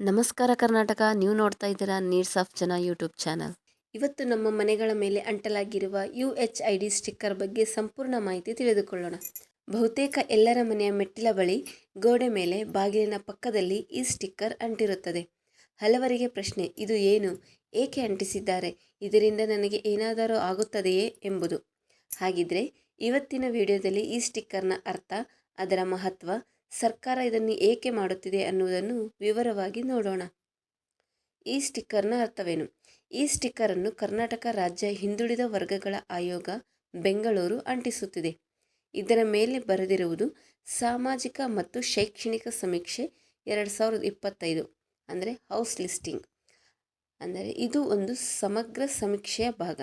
ನಮಸ್ಕಾರ ಕರ್ನಾಟಕ. ನೀವು ನೋಡ್ತಾ ಇದ್ದೀರಾ ನೀಡ್ಸ್ ಆಫ್ ಜನ ಯೂಟ್ಯೂಬ್ ಚಾನಲ್. ಇವತ್ತು ನಮ್ಮ ಮನೆಗಳ ಮೇಲೆ ಅಂಟಲಾಗಿರುವ UHID ಸ್ಟಿಕ್ಕರ್ ಬಗ್ಗೆ ಸಂಪೂರ್ಣ ಮಾಹಿತಿ ತಿಳಿದುಕೊಳ್ಳೋಣ. ಬಹುತೇಕ ಎಲ್ಲರ ಮನೆಯ ಮೆಟ್ಟಿಲ ಬಳಿ, ಗೋಡೆ ಮೇಲೆ, ಬಾಗಿಲಿನ ಪಕ್ಕದಲ್ಲಿ ಈ ಸ್ಟಿಕ್ಕರ್ ಅಂಟಿರುತ್ತದೆ. ಹಲವರಿಗೆ ಪ್ರಶ್ನೆ, ಇದು ಏನು, ಏಕೆ ಅಂಟಿಸಿದ್ದಾರೆ, ಇದರಿಂದ ನನಗೆ ಏನಾದರೂ ಆಗುತ್ತದೆಯೇ ಎಂಬುದು. ಹಾಗಿದ್ರೆ ಇವತ್ತಿನ ವಿಡಿಯೋದಲ್ಲಿ ಈ ಸ್ಟಿಕ್ಕರ್ನ ಅರ್ಥ, ಅದರ ಮಹತ್ವ, ಸರ್ಕಾರ ಇದನ್ನು ಏಕೆ ಮಾಡುತ್ತಿದೆ ಅನ್ನುವುದನ್ನು ವಿವರವಾಗಿ ನೋಡೋಣ. ಈ ಸ್ಟಿಕ್ಕರ್ನ ಅರ್ಥವೇನು? ಈ ಸ್ಟಿಕ್ಕರನ್ನು ಕರ್ನಾಟಕ ರಾಜ್ಯ ಹಿಂದುಳಿದ ವರ್ಗಗಳ ಆಯೋಗ ಬೆಂಗಳೂರು ಅಂಟಿಸುತ್ತಿದೆ. ಇದರ ಮೇಲೆ ಬರೆದಿರುವುದು ಸಾಮಾಜಿಕ ಮತ್ತು ಶೈಕ್ಷಣಿಕ ಸಮೀಕ್ಷೆ 2025 ಅಂದರೆ ಹೌಸ್ ಲಿಸ್ಟಿಂಗ್. ಅಂದರೆ ಇದು ಒಂದು ಸಮಗ್ರ ಸಮೀಕ್ಷೆಯ ಭಾಗ.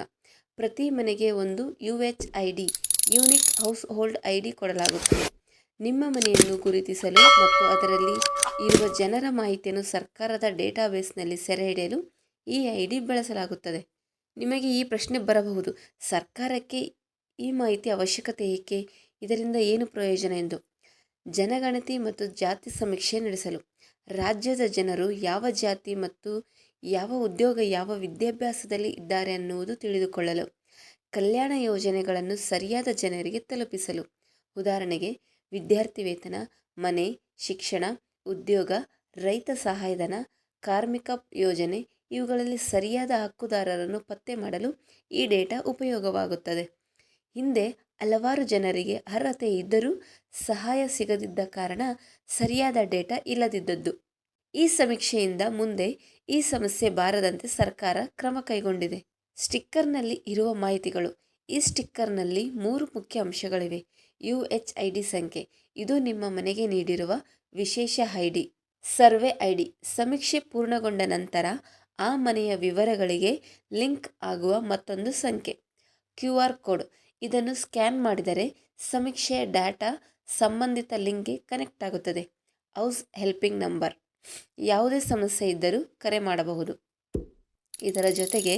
ಪ್ರತಿ ಮನೆಗೆ ಒಂದು UHID unique house hold ID ಕೊಡಲಾಗುತ್ತದೆ. ನಿಮ್ಮ ಮನೆಯನ್ನು ಗುರುತಿಸಲು ಮತ್ತು ಅದರಲ್ಲಿ ಇರುವ ಜನರ ಮಾಹಿತಿಯನ್ನು ಸರ್ಕಾರದ ಡೇಟಾಬೇಸ್ನಲ್ಲಿ ಸೆರೆ ಹಿಡಿಯಲು ಈ ID ಬಳಸಲಾಗುತ್ತದೆ. ನಿಮಗೆ ಈ ಪ್ರಶ್ನೆ ಬರಬಹುದು, ಸರ್ಕಾರಕ್ಕೆ ಈ ಮಾಹಿತಿ ಅವಶ್ಯಕತೆ ಏಕೆ, ಇದರಿಂದ ಏನು ಪ್ರಯೋಜನ ಎಂದು. ಜನಗಣತಿ ಮತ್ತು ಜಾತಿ ಸಮೀಕ್ಷೆ ನಡೆಸಲು ರಾಜ್ಯದ ಜನರು ಯಾವ ಜಾತಿ ಮತ್ತು ಯಾವ ಉದ್ಯೋಗ, ಯಾವ ವಿದ್ಯಾಭ್ಯಾಸದಲ್ಲಿ ಇದ್ದಾರೆ ಅನ್ನುವುದು ತಿಳಿದುಕೊಳ್ಳಲು. ಕಲ್ಯಾಣ ಯೋಜನೆಗಳನ್ನು ಸರಿಯಾದ ಜನರಿಗೆ ತಲುಪಿಸಲು. ಉದಾಹರಣೆಗೆ ವಿದ್ಯಾರ್ಥಿ ವೇತನ, ಮನೆ, ಶಿಕ್ಷಣ, ಉದ್ಯೋಗ, ರೈತ ಸಹಾಯಧನ, ಕಾರ್ಮಿಕ ಯೋಜನೆ ಇವುಗಳಲ್ಲಿ ಸರಿಯಾದ ಹಕ್ಕುದಾರರನ್ನು ಪತ್ತೆ ಮಾಡಲು ಈ ಡೇಟಾ ಉಪಯೋಗವಾಗುತ್ತದೆ. ಹಿಂದೆ ಹಲವಾರು ಜನರಿಗೆ ಅರ್ಹತೆ ಇದ್ದರೂ ಸಹಾಯ ಸಿಗದಿದ್ದ ಕಾರಣ ಸರಿಯಾದ ಡೇಟಾ ಇಲ್ಲದಿದ್ದದ್ದು. ಈ ಸಮೀಕ್ಷೆಯಿಂದ ಮುಂದೆ ಈ ಸಮಸ್ಯೆ ಬಾರದಂತೆ ಸರ್ಕಾರ ಕ್ರಮ ಕೈಗೊಂಡಿದೆ. ಸ್ಟಿಕ್ಕರ್ನಲ್ಲಿ ಇರುವ ಮಾಹಿತಿಗಳು. ಈ ಸ್ಟಿಕ್ಕರ್ನಲ್ಲಿ 3 ಮುಖ್ಯ ಅಂಶಗಳಿವೆ. UHID ಸಂಖ್ಯೆ, ಇದು ನಿಮ್ಮ ಮನೆಗೆ ನೀಡಿರುವ ವಿಶೇಷ ID. ಸರ್ವೆ ID, ಸಮೀಕ್ಷೆ ಪೂರ್ಣಗೊಂಡ ನಂತರ ಆ ಮನೆಯ ವಿವರಗಳಿಗೆ ಲಿಂಕ್ ಆಗುವ ಮತ್ತೊಂದು ಸಂಖ್ಯೆ. QR ಕೋಡ್, ಇದನ್ನು ಸ್ಕ್ಯಾನ್ ಮಾಡಿದರೆ ಸಮೀಕ್ಷೆಯ ಡಾಟಾ ಸಂಬಂಧಿತ ಲಿಂಕ್ಗೆ ಕನೆಕ್ಟ್ ಆಗುತ್ತದೆ. ಹೌಸ್ ಹೆಲ್ಪಿಂಗ್ ನಂಬರ್, ಯಾವುದೇ ಸಮಸ್ಯೆ ಇದ್ದರೂ ಕರೆ ಮಾಡಬಹುದು. ಇದರ ಜೊತೆಗೆ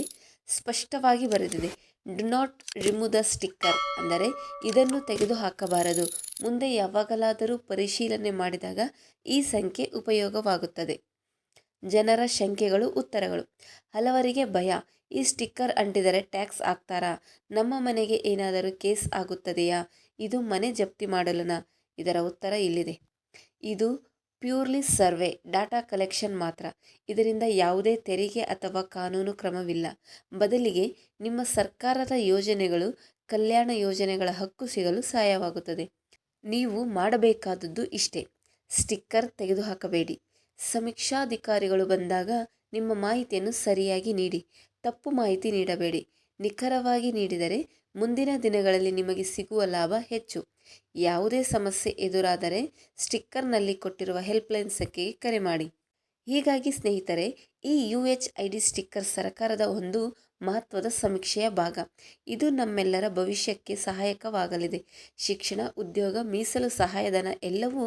ಸ್ಪಷ್ಟವಾಗಿ ಬರೆದಿದೆ, do not remove the sticker, ಅಂದರೆ ಇದನ್ನು ತೆಗೆದುಹಾಕಬಾರದು. ಮುಂದೆ ಯಾವಾಗಲಾದರೂ ಪರಿಶೀಲನೆ ಮಾಡಿದಾಗ ಈ ಸಂಖ್ಯೆ ಉಪಯೋಗವಾಗುತ್ತದೆ. ಜನರ ಶಂಕೆಗಳು, ಉತ್ತರಗಳು. ಹಲವರಿಗೆ ಭಯ, ಈ ಸ್ಟಿಕ್ಕರ್ ಅಂಟಿದರೆ ಟ್ಯಾಕ್ಸ್ ಹಾಕ್ತಾರಾ, ನಮ್ಮ ಮನೆಗೆ ಏನಾದರೂ ಕೇಸ್ ಆಗುತ್ತದೆಯಾ, ಇದು ಮನೆ ಜಪ್ತಿ ಮಾಡಲುನಾ? ಇದರ ಉತ್ತರ ಇಲ್ಲಿದೆ. ಇದು ಪ್ಯೂರ್ಲಿ ಸರ್ವೆ ಡಾಟಾ ಕಲೆಕ್ಷನ್ ಮಾತ್ರ. ಇದರಿಂದ ಯಾವುದೇ ತೆರಿಗೆ ಅಥವಾ ಕಾನೂನು ಕ್ರಮವಿಲ್ಲ. ಬದಲಿಗೆ ನಿಮ್ಮ ಸರ್ಕಾರದ ಯೋಜನೆಗಳು, ಕಲ್ಯಾಣ ಯೋಜನೆಗಳ ಹಕ್ಕು ಸಿಗಲು ಸಹಾಯವಾಗುತ್ತದೆ. ನೀವು ಮಾಡಬೇಕಾದದ್ದು ಇಷ್ಟೇ, ಸ್ಟಿಕ್ಕರ್ ತೆಗೆದುಹಾಕಬೇಡಿ. ಸಮೀಕ್ಷಾಧಿಕಾರಿಗಳು ಬಂದಾಗ ನಿಮ್ಮ ಮಾಹಿತಿಯನ್ನು ಸರಿಯಾಗಿ ನೀಡಿ. ತಪ್ಪು ಮಾಹಿತಿ ನೀಡಬೇಡಿ. ನಿಖರವಾಗಿ ನೀಡಿದರೆ ಮುಂದಿನ ದಿನಗಳಲ್ಲಿ ನಿಮಗೆ ಸಿಗುವ ಲಾಭ ಹೆಚ್ಚು. ಯಾವುದೇ ಸಮಸ್ಯೆ ಎದುರಾದರೆ ಸ್ಟಿಕ್ಕರ್ನಲ್ಲಿ ಕೊಟ್ಟಿರುವ ಹೆಲ್ಪ್ಲೈನ್ ಸಂಖ್ಯೆಗೆ ಕರೆ ಮಾಡಿ. ಹೀಗಾಗಿ ಸ್ನೇಹಿತರೆ, ಈ UHID ಸ್ಟಿಕ್ಕರ್ ಸರ್ಕಾರದ ಒಂದು ಮಹತ್ವದ ಸಮೀಕ್ಷೆಯ ಭಾಗ. ಇದು ನಮ್ಮೆಲ್ಲರ ಭವಿಷ್ಯಕ್ಕೆ ಸಹಾಯಕವಾಗಲಿದೆ. ಶಿಕ್ಷಣ, ಉದ್ಯೋಗ, ಮೀಸಲು ಸಹಾಯಧನ ಎಲ್ಲವೂ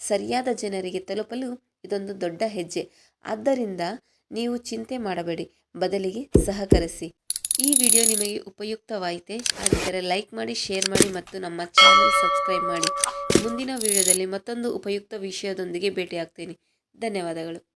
ಸರಿಯಾದ ಜನರಿಗೆ ತಲುಪಲು ಇದೊಂದು ದೊಡ್ಡ ಹೆಜ್ಜೆ. ಆದ್ದರಿಂದ ನೀವು ಚಿಂತೆ ಮಾಡಬೇಡಿ, ಬದಲಿಗೆ ಸಹಕರಿಸಿ. ಈ ವಿಡಿಯೋ ನಿಮಗೆ ಉಪಯುಕ್ತವಾಯಿತೆ ಹಾಗಿದ್ದರೆ ಲೈಕ್ ಮಾಡಿ, ಶೇರ್ ಮಾಡಿ ಮತ್ತು ನಮ್ಮ ಚಾನೆಲ್ ಸಬ್ಸ್ಕ್ರೈಬ್ ಮಾಡಿ. ಮುಂದಿನ ವಿಡಿಯೋದಲ್ಲಿ ಮತ್ತೊಂದು ಉಪಯುಕ್ತ ವಿಷಯದೊಂದಿಗೆ ಭೇಟಿಯಾಗ್ತೀನಿ. ಧನ್ಯವಾದಗಳು.